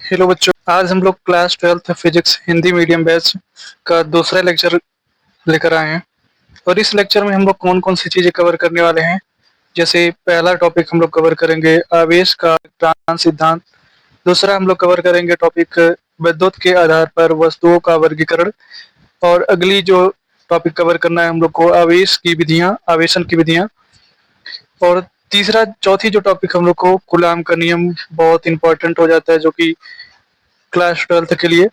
Hello बच्चों, आज हम लोग class 12th physics Hindi medium batch का दूसरा लेक्चर लेकर आए हैं। और इस लेक्चर में हम लोग कौन कौन सी चीजें कवर करने वाले हैं। जैसे पहला टॉपिक हम लोग कवर करेंगे आवेश का इलेक्ट्रॉन सिद्धांत। दूसरा हम लोग कवर करेंगे टॉपिक विद्युत के आधार पर वस्तुओं का वर्गीकरण। और अगली जो टॉपिक कवर करना है हम लोग को आवेश की विधियां, आवेशन की विधियां। और तीसरा चौथी जो टॉपिक हम लोग को कूलाम का नियम बहुत इंपॉर्टेंट हो जाता है, जो कि क्लास 12th के लिए।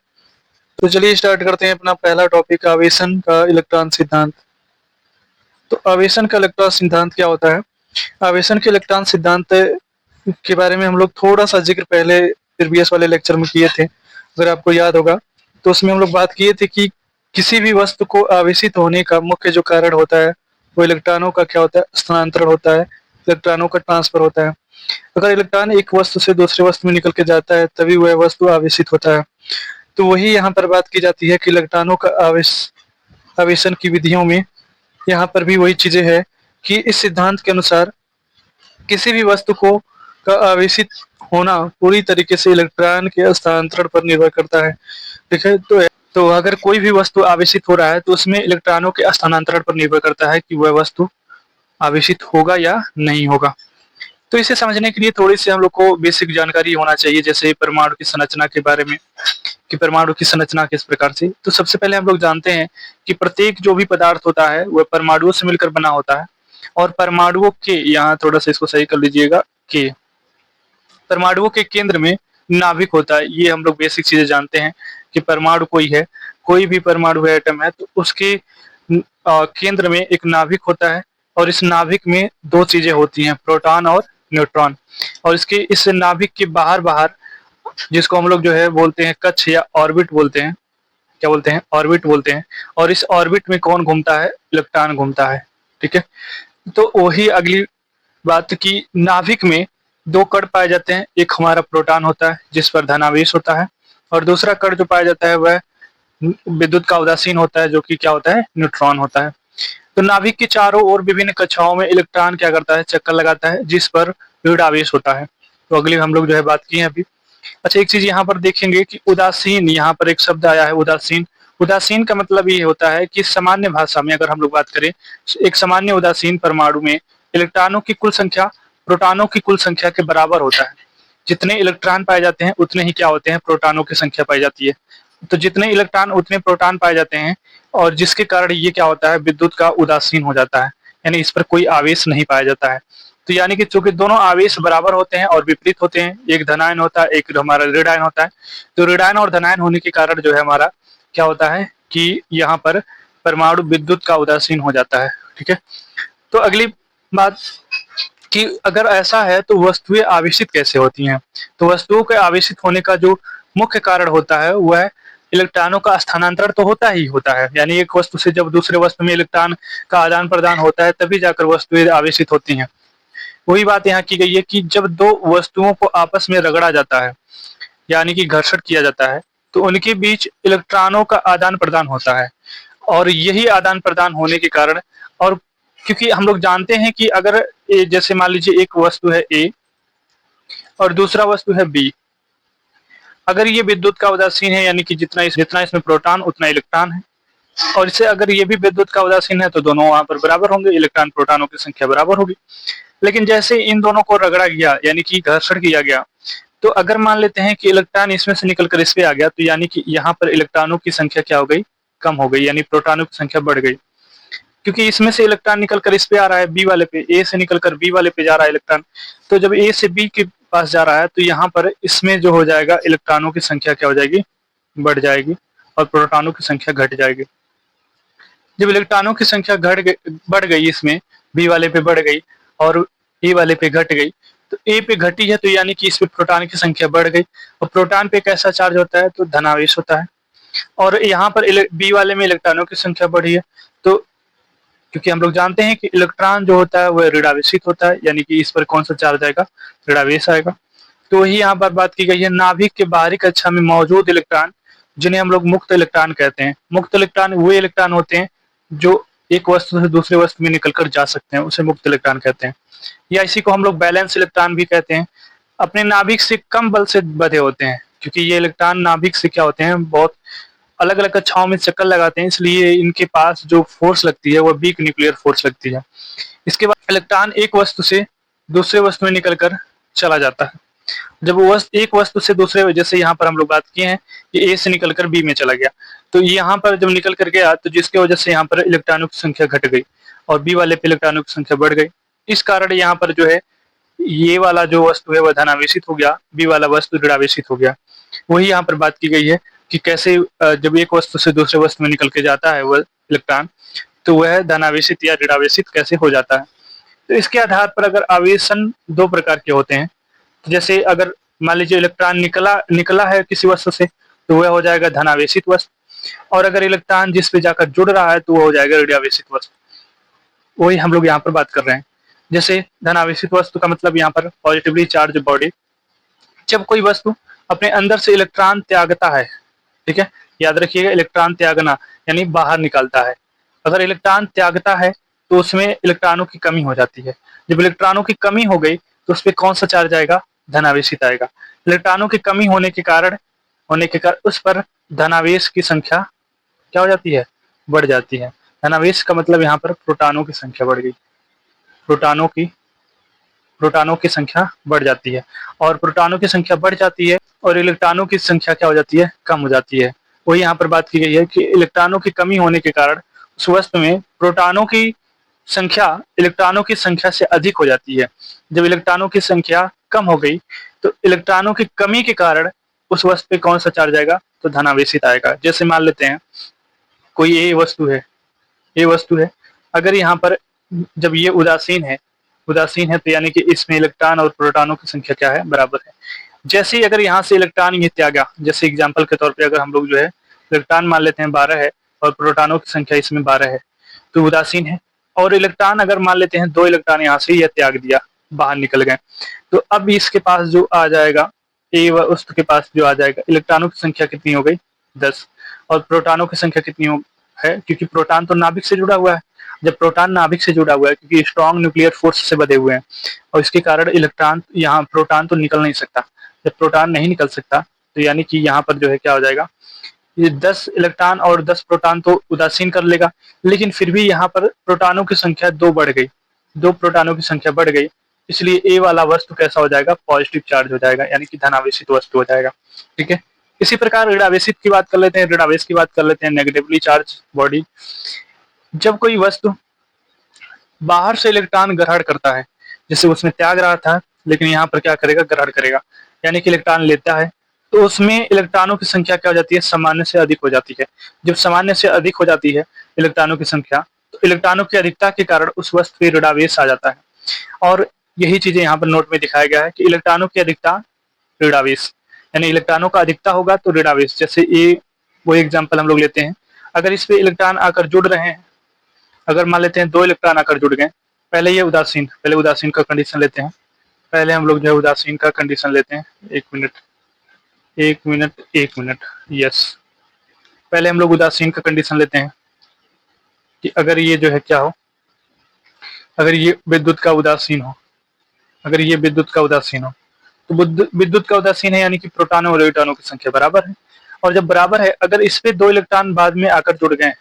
तो चलिए स्टार्ट करते हैं अपना पहला टॉपिक, आवेशन का इलेक्ट्रॉन सिद्धांत। तो आवेशन का इलेक्ट्रॉन सिद्धांत क्या होता है। आवेशन के इलेक्ट्रॉन सिद्धांत के बारे में हम लोग थोड़ा सा जिक्र पहले प्रीवियस वाले लेक्चर में किए थे, अगर आपको याद होगा। तो उसमें हम लोग बात किए थे कि किसी भी वस्तु को आवेशित होने का मुख्य जो कारण होता है वो इलेक्ट्रॉनों का क्या होता है, स्थानांतरण होता है, इलेक्ट्रॉनों का ट्रांसफर होता है। अगर इलेक्ट्रॉन एक वस्तु से दूसरे वस्तु में निकल के जाता है तभी वह वस्तु आवेशित होता है। तो वही यहाँ पर बात की जाती है कि इलेक्ट्रॉनों का आवेशन की विधियों में यहाँ पर भी वही चीजें है कि इस सिद्धांत के अनुसार किसी भी वस्तु को का आवेशित होना पूरी तरीके से इलेक्ट्रॉन के स्थानांतरण पर निर्भर करता है। ठीक है, तो अगर कोई भी वस्तु आवेशित हो रहा है तो उसमें इलेक्ट्रॉनों के स्थानांतरण पर निर्भर करता है कि वह वस्तु आवेशित होगा या नहीं होगा। तो इसे समझने के लिए थोड़ी सी हम लोग को बेसिक जानकारी होना चाहिए, जैसे परमाणु की संरचना के बारे में कि परमाणु की संरचना किस प्रकार से। तो सबसे पहले हम लोग जानते हैं कि प्रत्येक जो भी पदार्थ होता है वह परमाणुओं से मिलकर बना होता है। और परमाणुओं के, यहाँ थोड़ा सा इसको सही कर लीजिएगा, के परमाणुओं के केंद्र में नाभिक होता है। ये हम लोग बेसिक चीजें जानते हैं कि परमाणु कोई है, कोई भी परमाणु है, एटम है, तो उसके केंद्र में एक नाभिक होता है। और इस नाभिक में दो चीजें होती हैं, प्रोटॉन और न्यूट्रॉन। और इसके इस नाभिक के बाहर बाहर, जिसको हम लोग जो है बोलते हैं कक्ष या ऑर्बिट बोलते हैं, क्या बोलते हैं, ऑर्बिट बोलते हैं। और इस ऑर्बिट में कौन घूमता है, इलेक्ट्रॉन घूमता है। ठीक है, तो वही अगली बात की नाभिक में दो कण पाए जाते हैं। एक हमारा प्रोटॉन होता है जिस पर धनावेश होता है, और दूसरा कण जो पाया जाता है वह विद्युत का उदासीन होता है, जो कि क्या होता है, न्यूट्रॉन होता है। तो नाभिक के चारों ओर विभिन्न कक्षाओं में इलेक्ट्रॉन क्या करता है, चक्कर लगाता है, जिस पर ऋण आवेश होता है। तो अगली हम लोग जो है बात की है अभी। अच्छा, एक चीज यहाँ पर देखेंगे कि उदासीन, यहाँ पर एक शब्द आया है उदासीन। उदासीन का मतलब ये होता है कि सामान्य भाषा में अगर हम लोग बात करें, एक सामान्य उदासीन परमाणु में इलेक्ट्रॉनों की कुल संख्या प्रोटॉनों की कुल संख्या के बराबर होता है। जितने इलेक्ट्रॉन पाए जाते हैं उतने ही क्या होते हैं, प्रोटॉनों की संख्या पाई जाती है। तो जितने इलेक्ट्रॉन उतने प्रोटॉन पाए जाते हैं, और जिसके कारण ये क्या होता है, विद्युत का उदासीन हो जाता है, यानी इस पर कोई आवेश नहीं पाया जाता है। तो यानी कि चूंकि दोनों आवेश बराबर होते हैं और विपरीत होते हैं, एक धनायन होता है, एक हमारा ऋणायन होता है। तो ऋणायन और धनायन होने के कारण जो है हमारा क्या होता है कि यहाँ पर परमाणु विद्युत का उदासीन हो जाता है। ठीक है, तो अगली बात कि अगर ऐसा है तो वस्तुएं आवेशित कैसे होती हैं। तो वस्तुओं के आवेशित होने का जो मुख्य कारण होता है वह इलेक्ट्रॉनों का स्थानांतरण तो होता ही होता है। यानी एक वस्तु से जब दूसरे वस्तु में इलेक्ट्रॉन का आदान प्रदान होता है तभी जाकर वस्तुएं आवेशित होती हैं। वही बात यहाँ की गई है कि जब दो वस्तुओं को आपस में रगड़ा जाता है, यानी कि घर्षण किया जाता है, तो उनके बीच इलेक्ट्रॉनों का आदान प्रदान होता है। और यही आदान प्रदान होने के कारण, और क्योंकि हम लोग जानते हैं कि अगर जैसे मान लीजिए एक वस्तु है ए और दूसरा वस्तु है बी, अगर ये विद्युत का उदासीन है, यानी कि जितना इसमें प्रोटॉन उतना इलेक्ट्रॉन है, और इससे अगर ये भी विद्युत का उदासीन है तो दोनों वहां पर बराबर होंगे, इलेक्ट्रॉन प्रोटॉनों की संख्या बराबर होगी। लेकिन जैसे इन दोनों को रगड़ा गया, यानी कि घर्षण किया गया, तो अगर मान लेते हैं कि इलेक्ट्रॉन इसमें से निकलकर इस पे आ गया, तो यानी कि यहाँ पर इलेक्ट्रॉनों की संख्या क्या हो गई, कम हो गई, यानी प्रोटॉनों की संख्या बढ़ गई। क्योंकि इसमें से इलेक्ट्रॉन निकलकर इस पे आ रहा है, बी वाले पे, ए से निकलकर बी वाले पे जा रहा है इलेक्ट्रॉन। तो जब ए से बी के पास जा रहा है तो यहाँ पर इसमें जो हो जाएगा, इलेक्ट्रॉनों की संख्या क्या हो जाएगी, बढ़ जाएगी, और प्रोटॉनों की संख्या घट जाएगी। जब इलेक्ट्रॉनों की संख्या बढ़ गई, इसमें बी वाले पे बढ़ गई और ए वाले पे घट गई, तो ए पे घटी है तो यानी कि इस पे प्रोटॉन की संख्या बढ़ गई। और प्रोटॉन पे कैसा चार्ज होता है, तो धनावेश होता है। और यहाँ पर बी वाले में इलेक्ट्रॉनों की संख्या बढ़ी है, तो क्योंकि हम लोग जानते हैं कि इलेक्ट्रॉन जो होता है वह ऋणावेशित होता है, यानी कि इस पर कौन सा चार्ज आएगा, ऋणावेश आएगा। तो वही यहाँ पर बात की गई है, नाभिक के बाहरी कक्षा में मौजूद इलेक्ट्रॉन, जिन्हें हम लोग मुक्त इलेक्ट्रॉन कहते हैं। मुक्त इलेक्ट्रॉन वो इलेक्ट्रॉन होते हैं जो एक वस्तु से दूसरे वस्तु में निकलकर जा सकते हैं, उसे मुक्त इलेक्ट्रॉन कहते हैं। या इसी को हम लोग बैलेंस इलेक्ट्रॉन भी कहते हैं। अपने नाभिक से कम बल से बंधे होते हैं, क्योंकि ये इलेक्ट्रॉन नाभिक से क्या होते हैं, बहुत अलग अलग कक्षाओं में चक्कर लगाते हैं, इसलिए इनके पास जो फोर्स लगती है वो वीक न्यूक्लियर फोर्स लगती है। इसके बाद इलेक्ट्रॉन एक वस्तु से दूसरे वस्तु में निकलकर चला जाता है। जब वो एक वस्तु से दूसरे, जैसे यहाँ पर हम लोग बात किए हैं कि ए से निकलकर बी में चला गया, तो यहाँ पर जब निकल कर गया तो जिसकी वजह से यहाँ पर इलेक्ट्रॉनों की संख्या घट गई और बी वाले पे इलेक्ट्रॉनों की संख्या बढ़ गई। इस कारण यहाँ पर जो है ये वाला जो वस्तु है वह धनावेशित हो गया, बी वाला वस्तु ऋणावेशित हो गया। वही यहाँ पर बात की गई है कि कैसे जब एक वस्तु से दूसरे वस्तु में निकल के जाता है वह इलेक्ट्रॉन, तो वह धनावेशित या ऋणावेशित कैसे हो जाता है। तो इसके आधार पर अगर आवेशन दो प्रकार के होते हैं, तो जैसे अगर मान लीजिए इलेक्ट्रॉन निकला निकला है किसी वस्तु से, तो वह हो जाएगा धनावेशित वस्तु, और अगर इलेक्ट्रॉन जिस पे जाकर जुड़ रहा है तो वह हो जाएगा ऋणावेशित वस्तु। वही हम लोग यहाँ पर बात कर रहे हैं। जैसे धनावेशित वस्तु का मतलब यहाँ पर पॉजिटिवली चार्ज बॉडी। जब कोई वस्तु अपने अंदर से इलेक्ट्रॉन त्यागता है, ठीक है, याद रखिएगा, इलेक्ट्रॉन त्यागना यानी बाहर निकालता है। अगर इलेक्ट्रॉन त्यागता है तो उसमें इलेक्ट्रॉनों की कमी हो जाती है। जब इलेक्ट्रॉनों की कमी हो गई तो उस पर कौन सा चार्ज आएगा, धनावेशित आएगा। इलेक्ट्रॉनों की कमी होने के कारण उस पर धनावेश की संख्या क्या हो जाती है, बढ़ जाती है। धनावेश का मतलब यहाँ पर प्रोटॉनों की संख्या बढ़ गई, प्रोटॉनों की प्रोटॉनों की संख्या बढ़ जाती है, और प्रोटॉनों की संख्या बढ़ जाती है और इलेक्ट्रॉनों की संख्या क्या हो जाती है, कम हो जाती है। वही यहाँ पर बात की गई है कि इलेक्ट्रॉनों की कमी होने के कारण उस वस्तु में प्रोटॉनों की संख्या इलेक्ट्रॉनों की संख्या से अधिक हो जाती है। जब इलेक्ट्रॉनों की संख्या कम हो गई तो इलेक्ट्रॉनों की कमी के कारण उस वस्तु पे कौन सा चार्ज आएगा, तो धनावेशित आएगा। जैसे मान लेते हैं कोई ये वस्तु है, अगर यहाँ पर जब ये उदासीन है तो यानी कि इसमें इलेक्ट्रॉन और प्रोटॉनों की संख्या क्या है, बराबर है। जैसे ही अगर यहाँ से इलेक्ट्रॉन ये त्यागा, जैसे एग्जांपल के तौर पे अगर हम लोग जो है इलेक्ट्रॉन मान लेते हैं 12 है और प्रोटॉनों की संख्या इसमें 12 है, तो उदासीन है। और इलेक्ट्रॉन अगर मान लेते हैं 2 इलेक्ट्रॉन यहाँ से यह त्याग दिया, बाहर निकल गए, तो अब इसके पास जो आ जाएगा, ए वस्तु के पास जो आ जाएगा, इलेक्ट्रॉनों की संख्या कितनी हो गई, 10, और प्रोटॉनों की संख्या कितनी है, क्योंकि प्रोटॉन तो नाभिक से जुड़ा हुआ है। जब प्रोटॉन नाभिक से जुड़ा हुआ है, क्योंकि स्ट्रॉन्ग न्यूक्लियर फोर्स से बधे हुए हैं, और इसके कारण इलेक्ट्रॉन यहाँ प्रोटॉन तो निकल नहीं सकता। जब प्रोटॉन नहीं निकल सकता तो यानी कि यहाँ पर जो है क्या हो जाएगा, ये 10 इलेक्ट्रॉन और 10 प्रोटॉन तो उदासीन कर लेगा, लेकिन फिर भी यहाँ पर प्रोटॉनों की संख्या 2 बढ़ गई, 2 प्रोटॉनों की संख्या बढ़ गई, इसलिए ए वाला वस्तु कैसा हो जाएगा, पॉजिटिव चार्ज हो जाएगा, यानी कि धनावेशित वस्तु हो जाएगा। ठीक है, इसी प्रकार ऋणावेशित की बात कर लेते हैं, ऋणावेश की बात कर लेते हैं, नेगेटिवली चार्ज बॉडी। जब कोई वस्तु बाहर से इलेक्ट्रॉन ग्रहण करता है, जैसे उसने त्याग रहा था लेकिन यहाँ पर क्या करेगा, ग्रहण करेगा, यानी कि इलेक्ट्रॉन लेता है, तो उसमें इलेक्ट्रॉनों की संख्या क्या हो जाती है, सामान्य से अधिक हो जाती है। जब सामान्य से अधिक हो जाती है इलेक्ट्रॉनों की संख्या, तो इलेक्ट्रॉनों की अधिकता के कारण उस वस्तु पे ऋणावेश आ जाता है। और यही चीजें यहाँ पर नोट में दिखाया गया है कि इलेक्ट्रॉनों की अधिकता ऋणावेश, यानी इलेक्ट्रॉनों का अधिकता होगा तो ऋणावेश। जैसे ये वो एग्जाम्पल हम लोग लेते हैं, अगर इस पे इलेक्ट्रॉन आकर जुड़ रहे हैं, अगर मान लेते हैं 2 इलेक्ट्रॉन आकर जुड़ गए, पहले उदासीन का कंडीशन लेते हैं, पहले हम लोग जो है उदासीन का कंडीशन लेते हैं। एक मिनट यस, पहले हम लोग उदासीन का कंडीशन लेते हैं कि अगर ये जो है क्या हो, अगर ये विद्युत का उदासीन हो, अगर ये विद्युत का उदासीन हो, तो विद्युत का उदासीन है यानी कि प्रोटॉनों और इलेक्ट्रॉनों की संख्या बराबर है। और जब बराबर है, अगर इस पे 2 इलेक्ट्रॉन बाद में आकर जुड़ गए,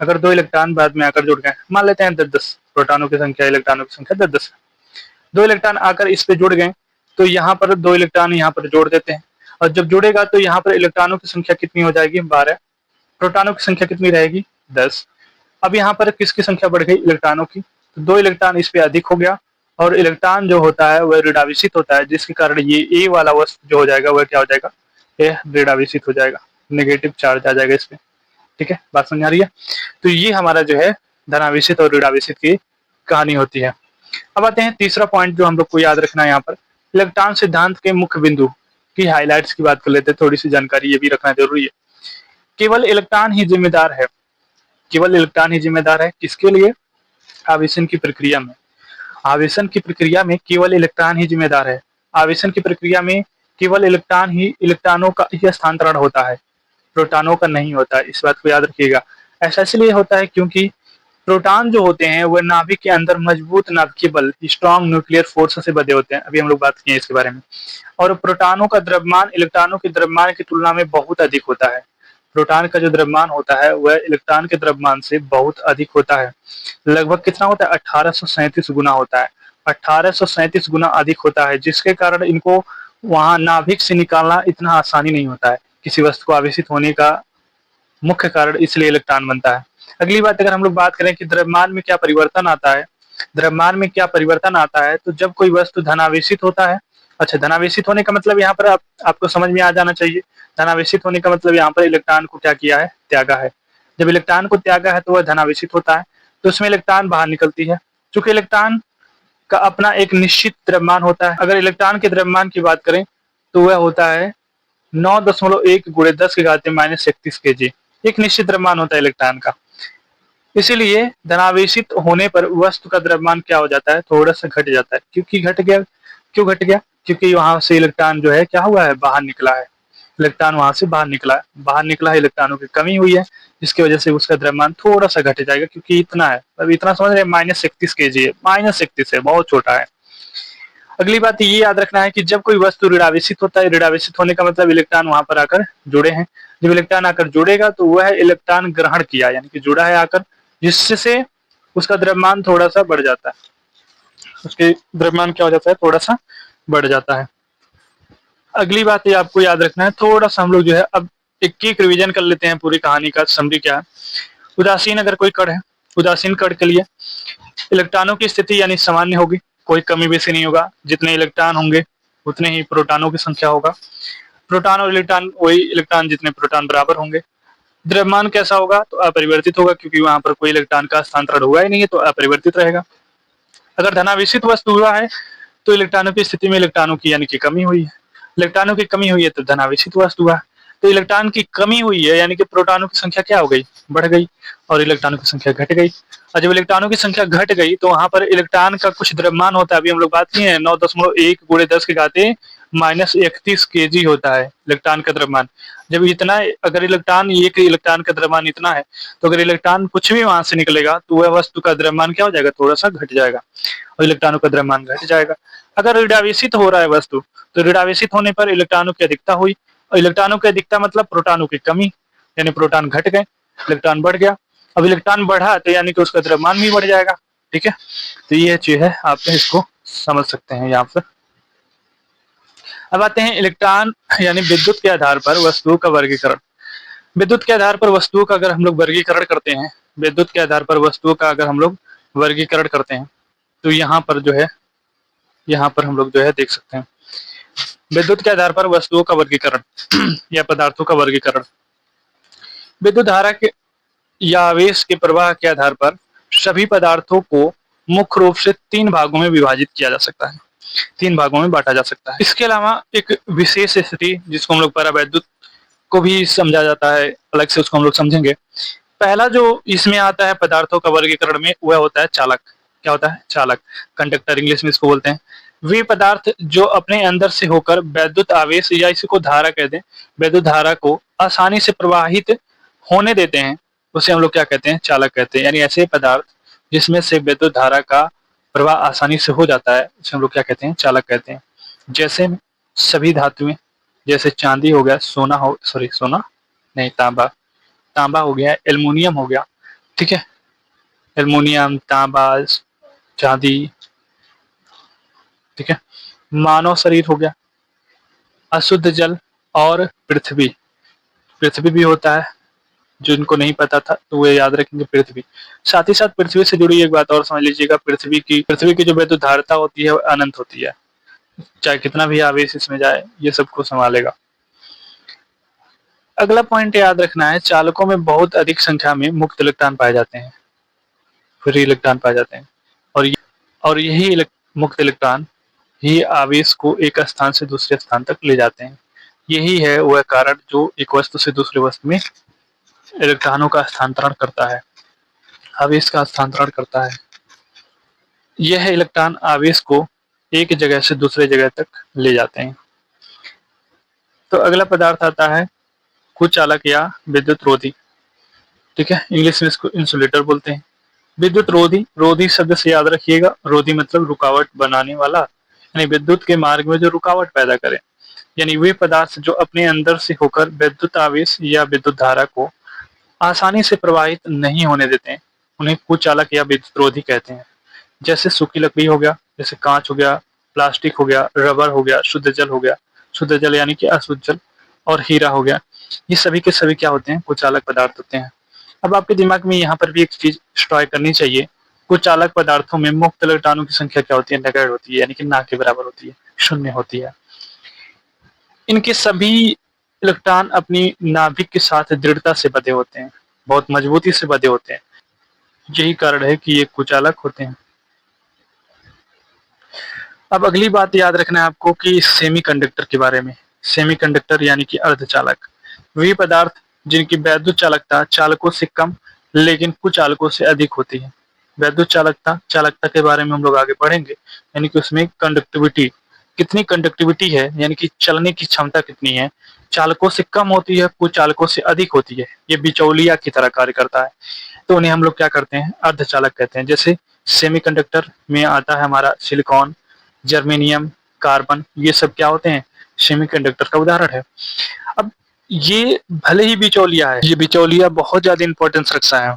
अगर 2 इलेक्ट्रॉन बाद में आकर जुड़ गए, मान लेते हैं 10-10, प्रोटॉनों की संख्या इलेक्ट्रॉनों की संख्या 10-10, 2 इलेक्ट्रॉन आकर इस पे जुड़ गए, तो यहाँ पर 2 इलेक्ट्रॉन यहाँ पर जोड़ देते हैं, और जब जुड़ेगा तो यहाँ पर इलेक्ट्रॉनों की संख्या कितनी हो जाएगी, 12, प्रोटॉनों की संख्या कितनी रहेगी, 10। अब यहाँ पर किसकी संख्या बढ़ गई, इलेक्ट्रॉनों की, तो 2 इलेक्ट्रॉन इस पे अधिक हो गया, और इलेक्ट्रॉन जो होता है वह ऋणावेशित होता है, जिसके कारण ये ए वाला वस्तु जो हो जाएगा वह क्या हो जाएगा, यह ऋणावेशित हो जाएगा, नेगेटिव चार्ज आ जाएगा इस पे। ठीक है, बात समझ आ रही है। तो ये हमारा जो है धनावेशित और ऋणावेशित की कहानी होती है। अब आते हैं तीसरा पॉइंट जो हम लोग को याद रखना है, यहाँ पर इलेक्ट्रॉन सिद्धांत के मुख्य बिंदु की हाइलाइट्स की बात कर लेते हैं, थोड़ी सी जानकारी ये भी रखना जरूरी है। केवल इलेक्ट्रॉन ही जिम्मेदार है, केवल इलेक्ट्रॉन ही जिम्मेदार है किसके लिए, आवेशन की प्रक्रिया में। आवेशन की प्रक्रिया में केवल इलेक्ट्रॉन ही जिम्मेदार है। आवेशन की प्रक्रिया में केवल इलेक्ट्रॉनों का ही स्थानांतरण होता है, प्रोटॉनों का नहीं होता है, इस बात को याद रखिएगा। ऐसा इसलिए होता है क्योंकि प्रोटॉन जो होते हैं वह नाभिक के अंदर मजबूत नाभिकीय बल स्ट्रॉन्ग न्यूक्लियर फोर्स से बंधे होते हैं। अभी हम लोग बात किए इसके बारे में। और प्रोटॉनों का द्रव्यमान इलेक्ट्रॉनों के द्रव्यमान की तुलना में बहुत अधिक होता है। प्रोटॉन का जो द्रव्यमान होता है वह इलेक्ट्रॉन के द्रव्यमान से बहुत अधिक होता है। लगभग कितना होता है? 1837 गुना होता है। 1837 गुना अधिक होता है, जिसके कारण इनको वहां नाभिक से निकालना इतना आसानी नहीं होता है। किसी वस्तु को आवेशित होने का मुख्य कारण इसलिए इलेक्ट्रॉन बनता है। अगली बात अगर हम लोग बात करें कि द्रव्यमान में क्या परिवर्तन आता है, द्रव्यमान में क्या परिवर्तन आता है, तो जब कोई वस्तु धनावेशित होता है। अच्छा, धनावेशित होने का मतलब यहाँ पर आपको समझ में आ जाना चाहिए। धनावेशित होने का मतलब यहाँ पर इलेक्ट्रॉन को क्या किया है? त्यागा है। जब इलेक्ट्रॉन को त्यागा है तो वह धनावेशित होता है, तो उसमें इलेक्ट्रॉन बाहर निकलती है। चूंकि इलेक्ट्रॉन का अपना एक निश्चित द्रव्यमान होता है। अगर इलेक्ट्रॉन के द्रव्यमान की बात करें तो वह होता है 9.1 गुणे 10⁻31 केजी। एक निश्चित द्रव्यमान होता है इलेक्ट्रॉन का। इसीलिए धनावेशित होने पर वस्तु का द्रव्यमान क्या हो जाता है? थोड़ा सा घट जाता है। क्योंकि घट गया, क्यों घट गया? क्योंकि वहां से इलेक्ट्रॉन जो है क्या हुआ है? बाहर निकला है। इलेक्ट्रॉन वहां से बाहर निकला है, इलेक्ट्रॉनों की कमी हुई है, जिसकी वजह से उसका द्रव्यमान थोड़ा सा घट जाएगा। क्योंकि इतना है, अब इतना समझ रहे हैं, -31 केजी है, -31 है, बहुत छोटा है। अगली बात ये याद रखना है कि जब कोई वस्तु ऋणावेशित होता है, ऋणावेशित होने का मतलब इलेक्ट्रॉन वहां पर आकर जुड़े हैं। जब इलेक्ट्रॉन आकर जुड़ेगा तो वह इलेक्ट्रॉन ग्रहण किया, यानी कि जुड़ा है आकर, जिससे उसका द्रव्यमान थोड़ा सा बढ़ जाता है। उसके द्रव्यमान क्या हो जाता है? थोड़ा सा बढ़ जाता है। अगली बात ये आपको याद रखना है, थोड़ा सा हम लोग जो है अब एक रिवीजन कर लेते हैं पूरी कहानी का। समरी क्या है? उदासीन अगर कोई कण है, उदासीन कण के लिए इलेक्ट्रॉनों की स्थिति यानी सामान्य होगी, कोई कमी बेसी नहीं होगा। जितने इलेक्ट्रॉन होंगे उतने ही प्रोटॉनों की संख्या होगा। प्रोटॉन और इलेक्ट्रॉन वही इलेक्ट्रॉन जितने प्रोटॉन बराबर होंगे। द्रव्यमान कैसा होगा? तो अपरिवर्तित होगा, क्योंकि वहां पर कोई इलेक्ट्रॉन का हस्तांतरण हुआ ही नहीं है, तो अपरिवर्तित रहेगा। अगर धनावेशित वस्तु हुआ है तो इलेक्ट्रॉनों की स्थिति में इलेक्ट्रॉनों की यानी कि कमी हुई है। इलेक्ट्रॉनों की कमी हुई है तो धनावेशित वस्तु हुआ। तो इलेक्ट्रॉन की कमी हुई है यानी कि प्रोटॉनों की संख्या क्या हो गई? बढ़ गई। और इलेक्ट्रॉनों की संख्या घट गई। और जब इलेक्ट्रॉनों की संख्या घट गई तो वहां पर इलेक्ट्रॉन का कुछ द्रव्यमान होता है। अभी हम लोग बात किए हैं, 9.1 गुणे 10⁻31 केजी होता है इलेक्ट्रॉन का द्रव्यमान। जब इतना, अगर इलेक्ट्रॉन, एक इलेक्ट्रॉन का द्रव्यमान इतना है, तो अगर इलेक्ट्रॉन कुछ भी वहां से निकलेगा तो वह वस्तु का द्रव्यमान क्या हो जाएगा? थोड़ा सा घट जाएगा और इलेक्ट्रॉनों का द्रव्यमान घट जाएगा। अगर ऋणावेशित हो रहा है वस्तु, तो ऋणावेशित होने पर इलेक्ट्रॉनों की अधिकता हुई, और इलेक्ट्रॉनों की अधिकता मतलब प्रोटॉनों की कमी, यानी प्रोटॉन घट गए, इलेक्ट्रॉन बढ़ गया। अब इलेक्ट्रॉन बढ़ा तो यानी कि उसका द्रव्यमान भी बढ़ जाएगा। ठीक है, तो ये चीज है, आप इसको समझ सकते हैं यहाँ पर। अब आते हैं इलेक्ट्रॉन यानी विद्युत के आधार पर वस्तुओं का वर्गीकरण। विद्युत के आधार पर वस्तुओं का अगर हम लोग वर्गीकरण करते हैं, विद्युत के आधार पर वस्तुओं का अगर हम लोग वर्गीकरण करते हैं, तो यहाँ पर जो है, यहाँ पर हम लोग जो है देख सकते हैं विद्युत के आधार पर वस्तुओं का वर्गीकरण या पदार्थों का वर्गीकरण। विद्युत धारा के या आवेश के प्रवाह के आधार पर सभी पदार्थों को मुख्य रूप से 3 भागों में विभाजित किया जा सकता है, 3 भागों में बांटा जा सकता है। इसके अलावा एक विशेष स्थिति जिसको हम लोग परावैद्युत को भी समझा जाता है, अलग से उसको हम लोग समझेंगे। पहला जो इसमें आता है पदार्थों का वर्गीकरण में, वह होता है चालक। क्या होता है? चालक, कंडक्टर इंग्लिश में इसको बोलते हैं। वे पदार्थ जो अपने अंदर से होकर वैद्युत आवेश या इसी को धारा कहते हैं, वैद्युत धारा को आसानी से प्रवाहित होने देते हैं, उसे हम लोग क्या कहते हैं? चालक कहते हैं। यानी ऐसे पदार्थ जिसमें से विद्युत धारा का प्रवाह आसानी से हो जाता है, उसे हम लोग क्या कहते हैं? चालक कहते हैं। जैसे सभी धातुएं, जैसे चांदी हो गया, सोना हो, सॉरी सोना नहीं, तांबा, तांबा हो गया, एल्युमिनियम हो गया। ठीक है, एल्युमिनियम, तांबा, चांदी। ठीक है, मानव शरीर हो गया, अशुद्ध जल और पृथ्वी। पृथ्वी भी होता है, जिनको नहीं पता था तो वो याद रखेंगे पृथ्वी। साथ ही साथ पृथ्वी से जुड़ी एक बात और समझ लीजिएगा, पृथ्वी की जो विद्युत धारिता होती है वो अनंत होती है। चाहे कितना भी आवेश इसमें जाए, ये सबको संभालेगा। अगला पॉइंट याद रखना है, चालकों में बहुत अधिक संख्या में मुक्त इलेक्ट्रॉन पाए जाते हैं, फ्री इलेक्ट्रॉन पाए जाते हैं। और यही मुक्त इलेक्ट्रॉन ही आवेश को एक स्थान से दूसरे स्थान तक ले जाते हैं। यही है वह कारण जो एक वस्तु से दूसरे वस्तु में इलेक्ट्रॉनों का हस्तांतरण करता है, आवेश का हस्तांतरण करता है। यह इलेक्ट्रॉन आवेश को एक जगह से दूसरे जगह तक ले जाते हैं। तो अगला पदार्थ आता है कुचालक या विद्युत रोधी। ठीक है, इंग्लिश में इसको इंसुलेटर बोलते हैं। विद्युत रोधी, रोधी शब्द से याद रखिएगा, रोधी मतलब रुकावट बनाने वाला, यानी विद्युत के मार्ग में जो रुकावट पैदा करे, यानी वे पदार्थ जो अपने अंदर से होकर विद्युत आवेश या विद्युत धारा को आसानी से प्रवाहित नहीं होने देते हैं, उन्हें कुचालक या विद्युतरोधी कहते हैं। जैसे सूखी लकड़ी हो गया, जैसे कांच हो गया, प्लास्टिक हो गया, रबर हो गया, शुद्ध जल हो गया, शुद्ध जल यानी कि अशुद्ध जल, और हीरा हो गया। ये सभी के सभी क्या होते हैं? कुचालक पदार्थ होते हैं। अब आपके दिमाग में यहाँ पर भी एक चीज स्टोर करनी चाहिए, कुचालक पदार्थों में मुक्त इलेक्ट्रॉनों की संख्या क्या होती है? नेगेटिव होती है, यानी कि ना के बराबर होती है, शून्य होती है। इनके सभी इलेक्ट्रॉन अपनी नाभिक के साथ दृढ़ता से बंधे होते हैं, बहुत मजबूती से बंधे होते हैं। यही कारण है कि ये कुचालक होते हैं। अब अगली बात याद रखना है आपको कि सेमीकंडक्टर के बारे में। सेमीकंडक्टर यानी कि अर्धचालक, वे पदार्थ जिनकी वैद्युत चालकता चालकों से कम लेकिन कुचालकों से अधिक होती है। वैद्युत चालकता, चालकता के बारे में हम लोग आगे पढ़ेंगे, यानी कि उसमें कंडक्टिविटी, कितनी कंडक्टिविटी है, यानी कि चलने की क्षमता कितनी है, चालकों से कम होती है, कुचालकों से अधिक होती है। ये बिचौलिया की तरह कार्य करता है, तो उन्हें हम लोग क्या करते हैं? अर्धचालक कहते हैं। जैसे सेमीकंडक्टर में आता है हमारा सिलिकॉन, जर्मेनियम, कार्बन, ये सब क्या होते हैं? सेमीकंडक्टर का उदाहरण है। अब ये भले ही बिचौलिया है, ये बिचौलिया बहुत ज्यादा इंपॉर्टेंस रखता है,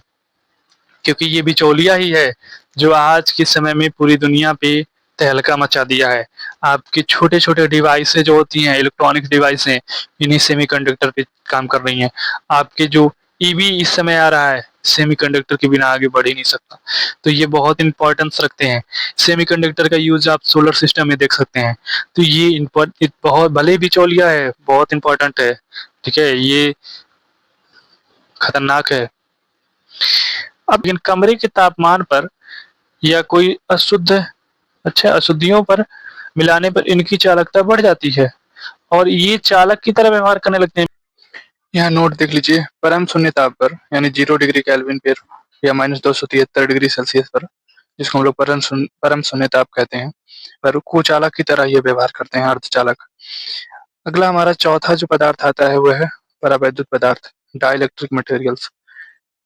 क्योंकि ये बिचौलिया ही है जो आज के समय में पूरी दुनिया पे तहलका मचा दिया है। आपके छोटे छोटे डिवाइसें जो होती हैं, इलेक्ट्रॉनिक डिवाइसें, इन्हीं सेमीकंडक्टर पे काम कर रही हैं। आपके जो ईवी इस समय आ रहा है, सेमीकंडक्टर के बिना आगे बढ़ ही नहीं सकता। तो ये बहुत इंपॉर्टेंस रखते हैं। सेमीकंडक्टर का यूज आप सोलर सिस्टम में देख सकते हैं। तो ये बहुत भले ही बिचौलिया है, बहुत इंपॉर्टेंट है। ठीक है, ये खतरनाक है। अब इन कमरे के तापमान पर या कोई अशुद्धियों पर मिलाने पर इनकी चालकता बढ़ जाती है और ये चालक की तरह व्यवहार करने लगते हैं। यहाँ नोट देख लीजिए, परम शून्य ताप पर यानी 0 डिग्री केल्विन पर या -273 डिग्री सेल्सियस पर, जिसको हम लोग परम शून्य ताप कहते हैं, पर कुचालक की तरह ये व्यवहार करते हैं, अर्धचालक। अगला हमारा चौथा जो पदार्थ आता है वह है परावैद्युत पदार्थ, डाइलेक्ट्रिक मटेरियल्स।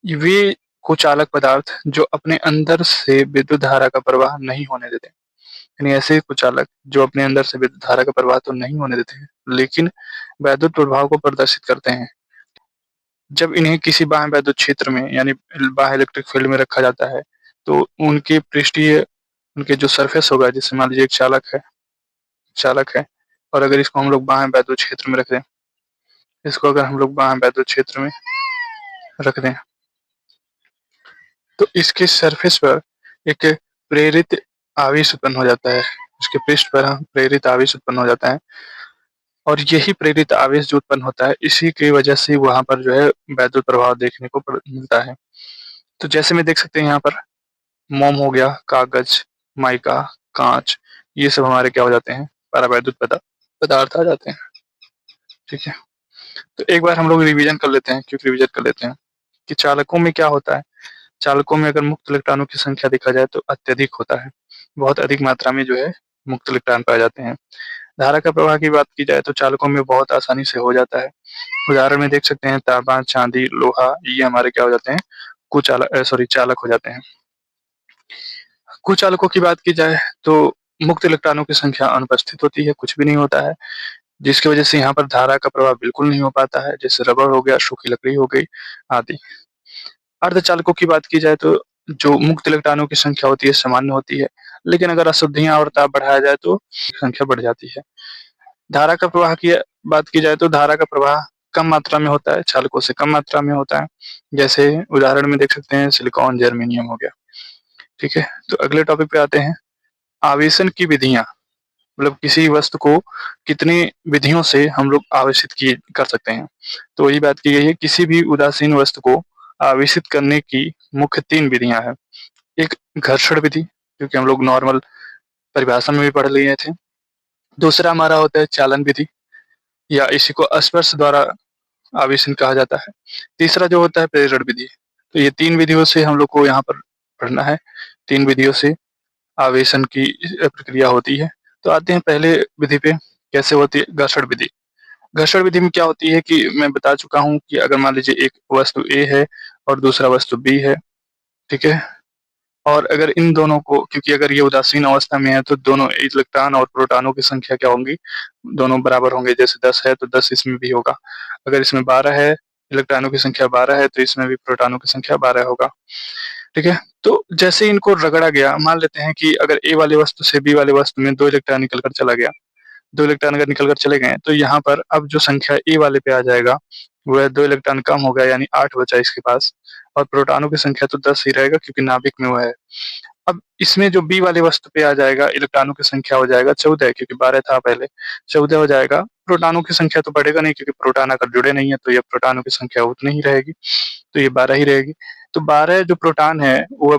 वे कुचालक पदार्थ जो अपने अंदर से विद्युत धारा का प्रवाह नहीं होने देते, यानी ऐसे कुचालक जो अपने अंदर से विद्युत धारा का प्रवाह तो नहीं होने देते हैं, लेकिन वैद्युत प्रभाव को प्रदर्शित करते हैं। जब इन्हें किसी बाह्य वैद्युत क्षेत्र में यानी बाह्य इलेक्ट्रिक फील्ड में रखा जाता है, तो उनके पृष्ठीय, उनके जो सरफेस होगा, जैसे मान लीजिए एक चालक है, और अगर इसको हम लोग बाह्य वैद्युत क्षेत्र में रख दें, इसको अगर हम लोग बाह्य वैद्युत क्षेत्र में रख दें, तो इसके सरफेस पर एक प्रेरित आवेश उत्पन्न हो जाता है। इसके पृष्ठ पर प्रेरित आवेश उत्पन्न हो जाता है, और यही प्रेरित आवेश जो उत्पन्न होता है, इसी की वजह से वहां पर जो है वैद्युत प्रभाव देखने को मिलता है। तो जैसे में देख सकते हैं यहाँ पर मोम हो गया, कागज, माइका, कांच, ये सब हमारे क्या हो जाते हैं? परावैद्युत पदार्थ आ जाते हैं। ठीक है, तो एक बार हम लोग रिवीजन कर लेते हैं, क्विक रिवीजन कर लेते हैं कि चालकों में क्या होता है। चालकों में अगर मुक्त इलेक्ट्रॉनों की संख्या देखा जाए तो अत्यधिक होता है, बहुत अधिक मात्रा में जो है मुक्त इलेक्ट्रॉन पाए जाते हैं। धारा का प्रवाह की बात की जाए तो चालकों में बहुत आसानी से हो जाता है। उदाहरण में देख सकते हैं तांबा, चांदी, लोहा, ये हमारे क्या हो जाते हैं? चालक हो जाते हैं। कुछ चालकों की बात की जाए तो मुक्त इलेक्ट्रॉनों की संख्या अनुपस्थित होती है, कुछ भी नहीं होता है, जिसकी वजह से यहाँ पर धारा का प्रवाह बिल्कुल नहीं हो पाता है, जैसे रबर हो गया, सूखी लकड़ी हो गई आदि। अर्धचालकों की बात की जाए तो जो मुक्त इलेक्ट्रॉनों की संख्या होती है सामान्य होती है, लेकिन अगर अशुद्धियां और ताप बढ़ाया जाए तो संख्या बढ़ जाती है। धारा का प्रवाह की बात की जाए तो धारा का प्रवाह कम मात्रा में होता है, चालकों से कम मात्रा में होता है। जैसे उदाहरण में देख सकते हैं सिलिकॉन, जर्मेनियम हो गया। ठीक है, तो अगले टॉपिक पे आते हैं, आवेशन की विधियां, मतलब किसी वस्तु को कितनी विधियों से हम लोग आवेशित कर सकते हैं। तो वही बात की गई है, किसी भी उदासीन वस्तु को आवेशित करने की मुख्य 3 विधियां हैं। एक घर्षण विधि, क्योंकि हम लोग नॉर्मल परिभाषा में भी पढ़ लिए थे। दूसरा हमारा होता है चालन विधि, या इसी को स्पर्श द्वारा आवेशन कहा जाता है। तीसरा जो होता है प्रेरण विधि। तो ये 3 विधियों से हम लोग को यहाँ पर पढ़ना है, 3 विधियों से आवेशन की प्रक्रिया होती है। तो आते हैं पहले विधि पे, कैसे होती है घर्षण विधि। घर्षण विधि में क्या होती है कि मैं बता चुका हूँ कि अगर मान लीजिए एक वस्तु ए है और दूसरा वस्तु बी है, ठीक है, और अगर इन दोनों को, क्योंकि अगर ये उदासीन अवस्था में है तो दोनों इलेक्ट्रॉन और प्रोटॉनों की संख्या क्या होंगी, दोनों बराबर होंगे। जैसे 10 है तो 10 इसमें भी होगा। अगर इसमें 12 है, इलेक्ट्रॉनों की संख्या 12 है तो इसमें भी प्रोटॉनों की संख्या 12 होगा। ठीक है? तो जैसे इनको रगड़ा गया, मान लेते हैं कि अगर ए वाली वस्तु से बी वाली वस्तु में 2 इलेक्ट्रॉन निकल कर चला गया। 2 इलेक्ट्रॉन अगर निकल कर चले गए तो यहाँ पर अब जो संख्या ए वाले पे आ जाएगा, वो है 2 इलेक्ट्रॉन कम हो गया यानी 8 बचा इसके पास, और प्रोटॉनों की संख्या तो 10 ही रहेगा क्योंकि नाभिक में वो है। अब इसमें जो बी वाली वस्तु पे आ जाएगा, इलेक्ट्रॉनों की संख्या हो जाएगा 14, क्योंकि 12 था पहले, 14 हो जाएगा। प्रोटॉनों की संख्या तो बढ़ेगा नहीं क्योंकि प्रोटॉन अगर जुड़े नहीं है तो ये प्रोटॉनों की संख्या उतनी ही रहेगी, तो ये 12 ही रहेगी। तो 12 जो प्रोटॉन है वो